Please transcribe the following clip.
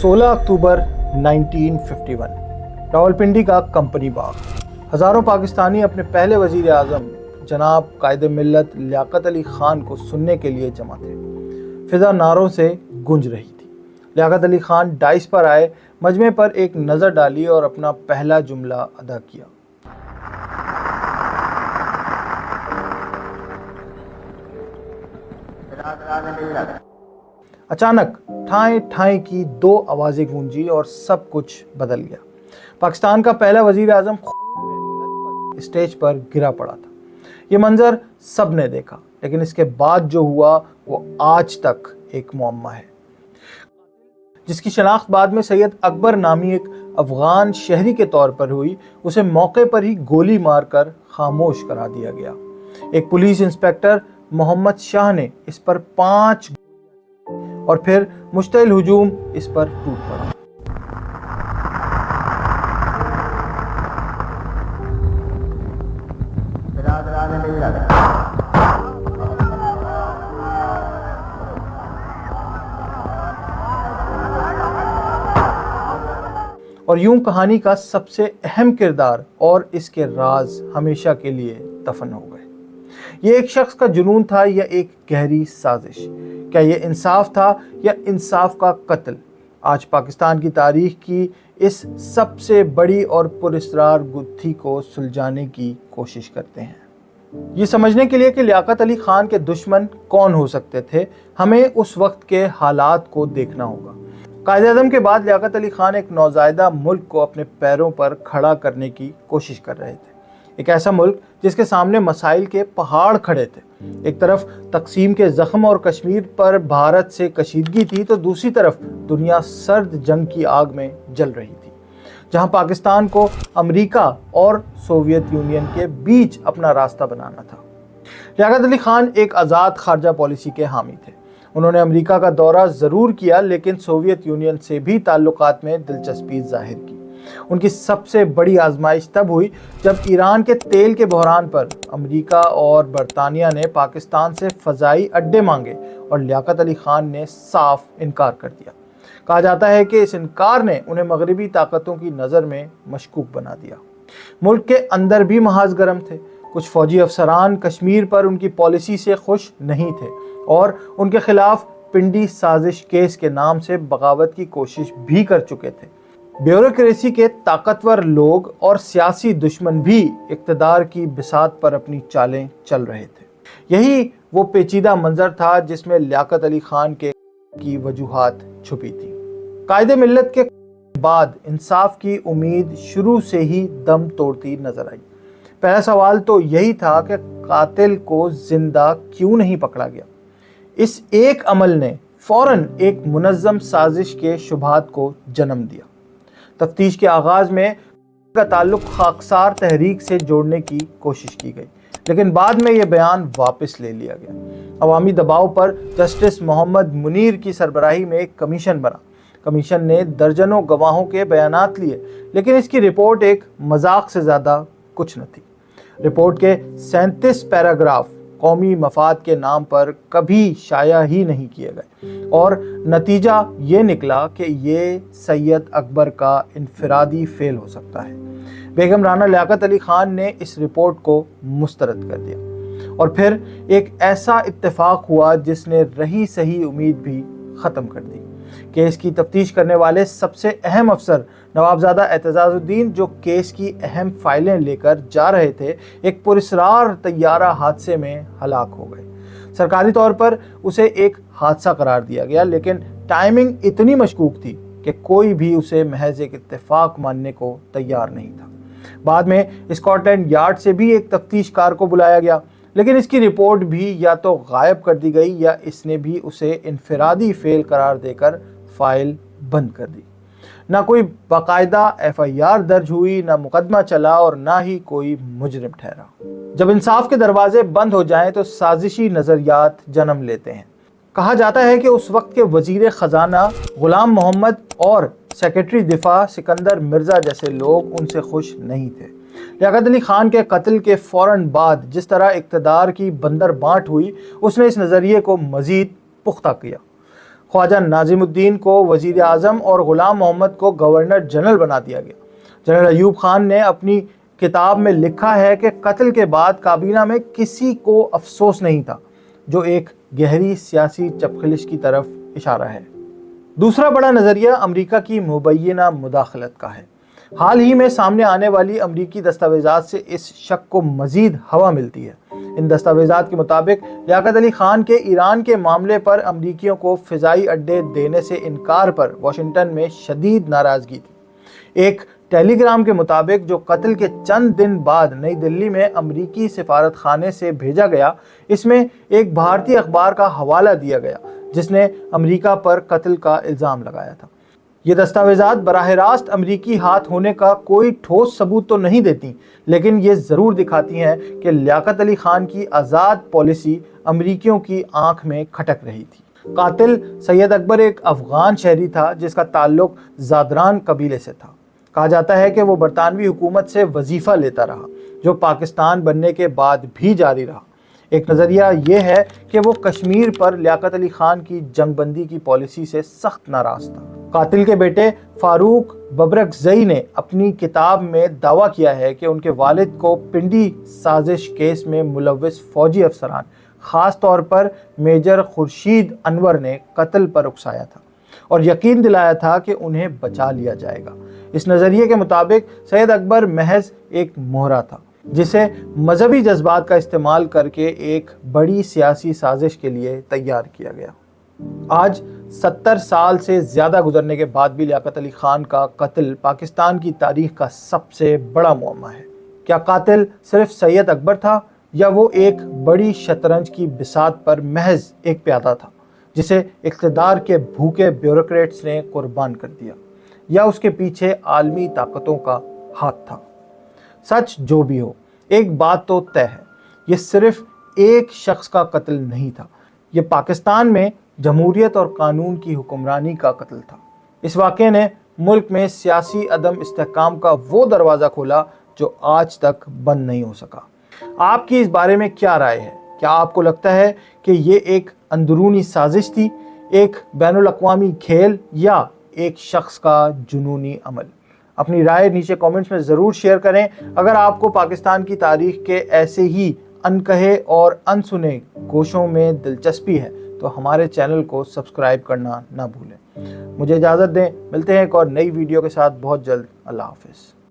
16 अक्टूबर 1951 रावलपिंडी का कंपनी बाग। हज़ारों पाकिस्तानी अपने पहले वज़ीर आज़म जनाब कायदे मिल्लत लियाकत अली ख़ान को सुनने के लिए जमा थे। फ़िज़ा नारों से गूंज रही थी। लियाकत अली ख़ान डाइस पर आए, मजमे पर एक नज़र डाली और अपना पहला जुमला अदा किया। अचानक ठाएं ठाएं की दो आवाज़ें गूंजी और सब कुछ बदल गया। पाकिस्तान का पहला वज़ीर आज़म स्टेज पर गिरा पड़ा था। ये मंजर सब ने देखा, लेकिन इसके बाद जो हुआ वो आज तक एक मुअम्मा है, जिसकी शनाख्त बाद में सैयद अकबर नामी एक अफगान शहरी के तौर पर हुई। उसे मौके पर ही गोली मारकर खामोश करा दिया गया। एक पुलिस इंस्पेक्टर मोहम्मद शाह ने इस पर 5 और फिर मुश्तइल हुजूम इस पर टूट पड़ा। और यूं कहानी का सबसे अहम किरदार और इसके राज हमेशा के लिए दफन हो गए। ये एक शख्स का जुनून था या एक गहरी साजिश? क्या ये इंसाफ था या इंसाफ का कत्ल? आज पाकिस्तान की तारीख की इस सबसे बड़ी और पुरस्कार गुत्थी को सुलझाने की कोशिश करते हैं। ये समझने के लिए कि लियाकत अली ख़ान के दुश्मन कौन हो सकते थे, हमें उस वक्त के हालात को देखना होगा। कायद-ए-आज़म के बाद लियाकत अली ख़ान एक नौज़ायदा मुल्क को अपने पैरों पर खड़ा करने की कोशिश कर रहे थे। एक ऐसा मुल्क जिसके सामने मसाइल के पहाड़ खड़े थे। एक तरफ तकसीम के ज़ख्म और कश्मीर पर भारत से कशीदगी थी, तो दूसरी तरफ दुनिया सर्द जंग की आग में जल रही थी, जहां पाकिस्तान को अमेरिका और सोवियत यूनियन के बीच अपना रास्ता बनाना था। लियाकत अली ख़ान एक आज़ाद खारजा पॉलिसी के हामी थे। उन्होंने अमेरिका का दौरा ज़रूर किया, लेकिन सोवियत यूनियन से भी ताल्लुकात में दिलचस्पी जाहिर की। उनकी सबसे बड़ी आजमाइश तब हुई जब ईरान के तेल के बहरान पर अमेरिका और बरतानिया ने पाकिस्तान से फ़ज़ाई अड्डे मांगे और लियाकत अली ख़ान ने साफ इनकार कर दिया। कहा जाता है कि इस इनकार ने उन्हें मगरबी ताकतों की नज़र में मशकूक बना दिया। मुल्क के अंदर भी महाज गर्म थे। कुछ फ़ौजी अफसरान कश्मीर पर उनकी पॉलिसी से खुश नहीं थे और उनके खिलाफ पिंडी साजिश केस के नाम से बगावत की कोशिश भी कर चुके थे। ब्यूरोक्रेसी के ताकतवर लोग और सियासी दुश्मन भी इक़्तिदार की बिसात पर अपनी चालें चल रहे थे। यही वो पेचीदा मंजर था जिसमें लियाकत अली ख़ान की वजूहात छुपी थी। कायदे मिल्लत के बाद इंसाफ की उम्मीद शुरू से ही दम तोड़ती नजर आई। पहला सवाल तो यही था कि कातिल को जिंदा क्यों नहीं पकड़ा गया। इस एक अमल ने फौरन एक मुनज़्ज़म साजिश के शुबहात को जन्म दिया। तफ्तीश के आगाज़ में का ताल्लुक खाकसार तहरीक से जोड़ने की कोशिश की गई, लेकिन बाद में यह बयान वापस ले लिया गया। अवामी दबाव पर जस्टिस मोहम्मद मुनीर की सरबराही में एक कमीशन बना। कमीशन ने दर्जनों गवाहों के बयानात लिए, लेकिन इसकी रिपोर्ट एक मजाक से ज़्यादा कुछ न थी। रिपोर्ट के 37 पैराग्राफ कौमी मफाद के नाम पर कभी शाया ही नहीं किए गए और नतीजा ये निकला कि ये सैयद अकबर का इनफरादी फेल हो सकता है। बेगम राना लियाकत अली ख़ान ने इस रिपोर्ट को मुस्तरद कर दिया और फिर एक ऐसा इत्तेफाक हुआ जिसने रही सही उम्मीद भी ख़त्म कर दी। केस की तफ्तीश करने वाले सबसे अहम अफसर नवाबजादा एतजाज़ुद्दीन, जो केस की अहम फाइलें लेकर जा रहे थे, एक पुरस्कार तैयारा हादसे में हलाक हो गए। सरकारी तौर पर उसे एक हादसा करार दिया गया, लेकिन टाइमिंग इतनी मशकूक थी कि कोई भी उसे महज एक इत्तेफाक मानने को तैयार नहीं था। बाद में स्कॉटलैंड यार्ड से भी एक तफ्तीशकार को बुलाया गया, लेकिन इसकी रिपोर्ट भी या तो गायब कर दी गई या इसने भी उसे इनफरादी फेल करार देकर फाइल बंद कर दी। ना कोई बाकायदा FIR दर्ज हुई, ना मुकदमा चला और ना ही कोई मुजरिम ठहरा। जब इंसाफ के दरवाजे बंद हो जाएं तो साजिशी नज़रियात जन्म लेते हैं। कहा जाता है कि उस वक्त के वजीर ख़जाना गुलाम मोहम्मद और सेक्रेटरी दिफा सिकंदर मिर्ज़ा जैसे लोग उनसे खुश नहीं थे। लियाकत अली ख़ान के कत्ल के फ़ौरन बाद जिस तरह इक़्तिदार की बंदर बांट हुई, उसने इस नज़रिए को मज़ीद पुख्ता किया। ख्वाजा नाजिमुद्दीन को वजीर आज़म और ग़ुलाम मोहम्मद को गवर्नर जनरल बना दिया गया। जनरल अयूब खान ने अपनी किताब में लिखा है कि कत्ल के बाद काबीना में किसी को अफसोस नहीं था, जो एक गहरी सियासी चपखलिश की तरफ इशारा है। दूसरा बड़ा नज़रिया अमेरिका की मुबैना मुदाखलत का है। हाल ही में सामने आने वाली अमरीकी दस्तावेज़ात से इस शक को मज़ीद हवा मिलती है। इन दस्तावेज़ात के मुताबिक लियाकत अली खान के ईरान के मामले पर अमरीकियों को फ़िज़ाई अड्डे देने से इनकार पर वाशिंगटन में शदीद नाराज़गी थी। एक टेलीग्राम के मुताबिक जो कत्ल के चंद दिन बाद नई दिल्ली में अमरीकी सिफारत खाने से भेजा गया, इसमें एक भारतीय अखबार का हवाला दिया गया जिसने अमरीका पर कत्ल का इल्ज़ाम लगाया था। ये दस्तावेज़ात बराह रास्त अमरीकी हाथ होने का कोई ठोस सबूत तो नहीं देती, लेकिन ये ज़रूर दिखाती हैं कि लियाकत अली खान की आज़ाद पॉलिसी अमरीकियों की आंख में खटक रही थी। कातिल सैयद अकबर एक अफ़गान शहरी था जिसका ताल्लुक ज़ादरान कबीले से था। कहा जाता है कि वो बरतानवी हुकूमत से वजीफ़ा लेता रहा, जो पाकिस्तान बनने के बाद भी जारी रहा। एक नज़रिया ये है कि वो कश्मीर पर लियाकत अली खान की जंगबंदी की पॉलिसी से सख्त नाराज़ था। कातिल के बेटे फारूक बबरकज़ई ने अपनी किताब में दावा किया है कि उनके वालिद को पिंडी साजिश केस में मुलव्विस फ़ौजी अफसरान, ख़ास तौर पर मेजर खुर्शीद अनवर ने कत्ल पर उकसाया था और यकीन दिलाया था कि उन्हें बचा लिया जाएगा। इस नज़रिए के मुताबिक सैयद अकबर महज एक मोहरा था जिसे मजहबी जज्बात का इस्तेमाल करके एक बड़ी सियासी साजिश के लिए तैयार किया गया। आज 70 साल से ज़्यादा गुजरने के बाद भी लियाकत अली खान का कत्ल पाकिस्तान की तारीख का सबसे बड़ा मुअम्मा है। क्या कातिल सिर्फ सैयद अकबर था, या वो एक बड़ी शतरंज की बिसात पर महज एक प्यादा था जिसे इक़्तिदार के भूखे ब्यूरोक्रेट्स ने कुर्बान कर दिया, या उसके पीछे आलमी ताकतों का हाथ था? सच जो भी हो, एक बात तो तय है, ये सिर्फ एक शख्स का कत्ल नहीं था, ये पाकिस्तान में जमहूरियत और कानून की हुक्मरानी का कत्ल था। इस वाक़े ने मुल्क में सियासी अदम इस्तेहकाम का वो दरवाज़ा खोला जो आज तक बंद नहीं हो सका। आपकी इस बारे में क्या राय है? क्या आपको लगता है कि ये एक अंदरूनी साजिश थी, एक बैनुल अक़वामी खेल, या एक शख्स का जुनूनी अमल? अपनी राय नीचे कमेंट्स में ज़रूर शेयर करें। अगर आपको पाकिस्तान की तारीख़ के ऐसे ही अनकहे और अनसुने गोशों में दिलचस्पी है तो हमारे चैनल को सब्सक्राइब करना ना भूलें। मुझे इजाज़त दें, मिलते हैं एक और नई वीडियो के साथ बहुत जल्द। अल्लाह हाफ़िज़।